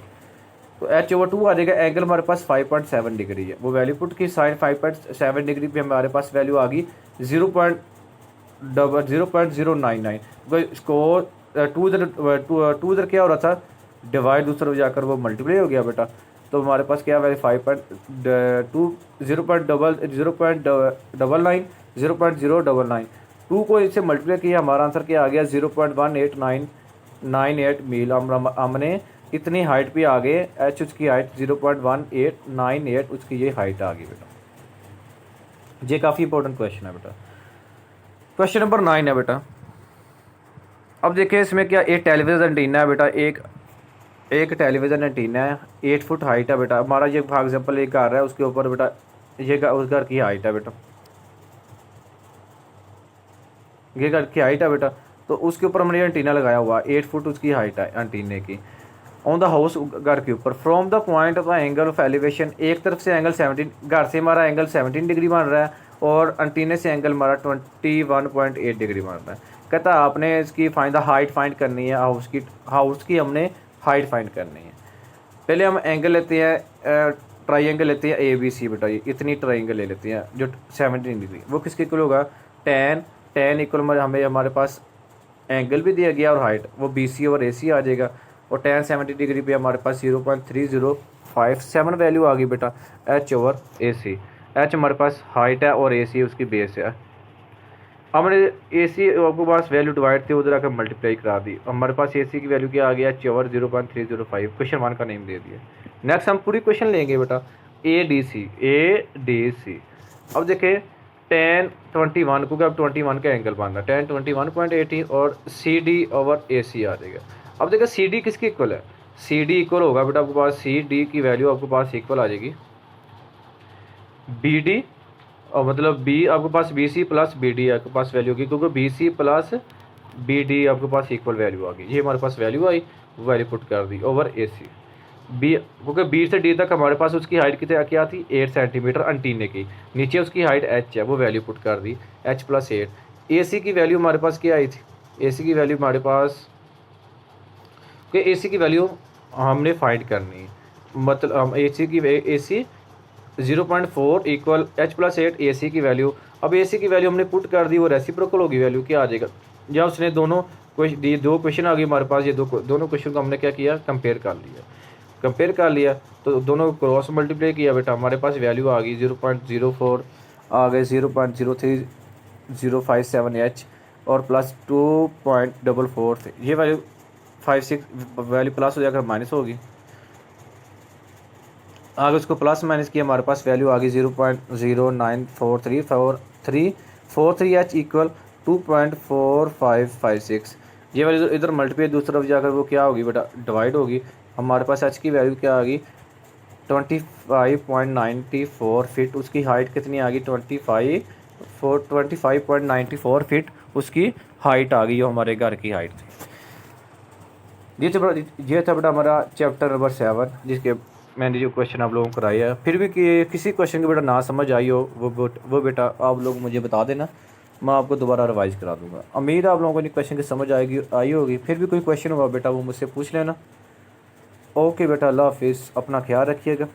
तो H/2 आ जाएगा। एंगल हमारे पास 5.7 डिग्री है, वो वैल्यू पुट की, साइन 5.7 डिग्री पे हमारे पास वैल्यू आ गई 0.099। इसको 2 इधर क्या हो रहा था, डिवाइड दूसरा जाकर वो मल्टीप्लाई हो गया बेटा, तो हमारे पास क्या वैल्यू 0.099 2 को इससे मल्टीप्लाई किया, हमारा आंसर क्या आ गया 0.18998 मील। हमने इतनी हाइट पे आ गए, H उसकी हाइट 0.1898 उसकी ये हाइट आ गई बेटा। ये काफ़ी इंपॉर्टेंट क्वेश्चन है बेटा। क्वेश्चन नंबर 9 है बेटा, अब देखिए इसमें क्या, एक टेलीविज़न एंटीना है बेटा, एक टेलीविज़न एंटीना है, 8 फुट हाइट है बेटा। हमारा ये फॉर एग्जांपल एक घर है, उसके ऊपर बेटा ये उस घर की हाइट है बेटा, ये घर की हाइट है बेटा, तो उसके ऊपर हमने एंटीना लगाया हुआ, 8 फुट उसकी हाइट है एंटीने की। ऑन द हाउस, घर के ऊपर, from the point of the angle of elevation, एक तरफ से एंगल 17, घर से हमारा एंगल 17 डिग्री बन रहा है और एंटीने से एंगल हमारा 21.8 डिग्री बन रहा है। कहता है आपने इसकी फाइंड द हाइट फाइंड करनी है, हाउस की हमने हाइट फाइंड करनी है। पहले हम एंगल लेते हैं, ट्राइंगल लेते हैं ABC बेटा, ये इतनी ट्राइंगल ले लेते हैं जो 17 डिग्री, वो किसके इक्वल होगा, टेन इक्वल हमें हमारे पास एंगल भी दिया गया और हाइट, वो BC और AC आ जाएगा, और टेन 70 डिग्री पे हमारे पास 0.3057 वैल्यू आ गई बेटा, H/AC। H हमारे पास हाइट है और AC उसकी बेस है। हमने AC आपके पास वैल्यू डिवाइड थी, उधर आकर मल्टीप्लाई करा दी, हमारे पास AC की वैल्यू क्या आ गया, H/0.305। क्वेश्चन 1 का नेम दे दिया। नेक्स्ट हम पूरी क्वेश्चन लेंगे बेटा, ADC। अब देखें tan 21 को, अब 21 का एंगल बन रहा है, tan 21.18 और CD/AC आ जाएगा। अब देखिए CD किसकी इक्वल है, CD इक्वल होगा बेटा आपके पास, CD की वैल्यू आपके पास इक्वल आ जाएगी BD, और मतलब B आपके पास BC प्लस BD आपके पास वैल्यू होगी, क्योंकि BC प्लस BD आपके पास इक्वल वैल्यू आ गई। ये हमारे पास वैल्यू आई, वैल्यू पुट कर दी ओवर AC। B क्योंकि B से D तक हमारे पास उसकी हाइट कितनी क्या थी, 8 सेंटीमीटर एंटीने की, नीचे उसकी हाइट H है, वो वैल्यू पुट कर दी H+8। AC की वैल्यू हमारे पास क्या आई थी, AC की वैल्यू हमारे पास AC की वैल्यू हमने फाइंड करनी है, मतलब हम AC 0.4 इक्वल H+8 AC की वैल्यू। अब AC की वैल्यू हमने पुट कर दी, वो रेसिप्रोकल होगी वैल्यू, क्या आ जाएगा, या उसने दो क्वेश्चन आ गई हमारे पास, ये दोनों क्वेश्चन को हमने क्या किया, कंपेयर कर लिया। कंपेयर कर लिया तो दोनों को क्रॉस मल्टीप्लाई किया बेटा, हमारे पास वैल्यू आ गई 0.04, आ गए 0.03057H और प्लस 2.44 थे। ये वैल्यू 56 वैल्यू प्लस हो जाकर माइनस होगी। आगे उसको प्लस माइनस किया, हमारे पास वैल्यू आ गई 0.0943443 H इक्वल 2.4556। ये वैल्यू इधर मल्टीप्लाई दूसरी तरफ जाकर वो क्या होगी बेटा, डिवाइड होगी। हमारे पास H की वैल्यू क्या आ गई 25.94 फीट, उसकी हाइट कितनी आ गई 25.94 फीट उसकी हाइट आ गई, जो हमारे घर की हाइट थी। ये था बेटा हमारा चैप्टर नंबर 7, जिसके मैंने जो क्वेश्चन आप लोगों को कराया है। फिर भी किसी क्वेश्चन की बेटा ना समझ आई हो वो बेटा आप लोग मुझे बता देना, मैं आपको दोबारा रिवाइज करा दूंगा। उम्मीद है आप लोगों को क्वेश्चन की समझ आई होगी। फिर भी कोई क्वेश्चन होगा बेटा वो मुझसे पूछ लेना। ओके बेटा, अल्लाह हाफिज़, अपना ख्याल रखिएगा।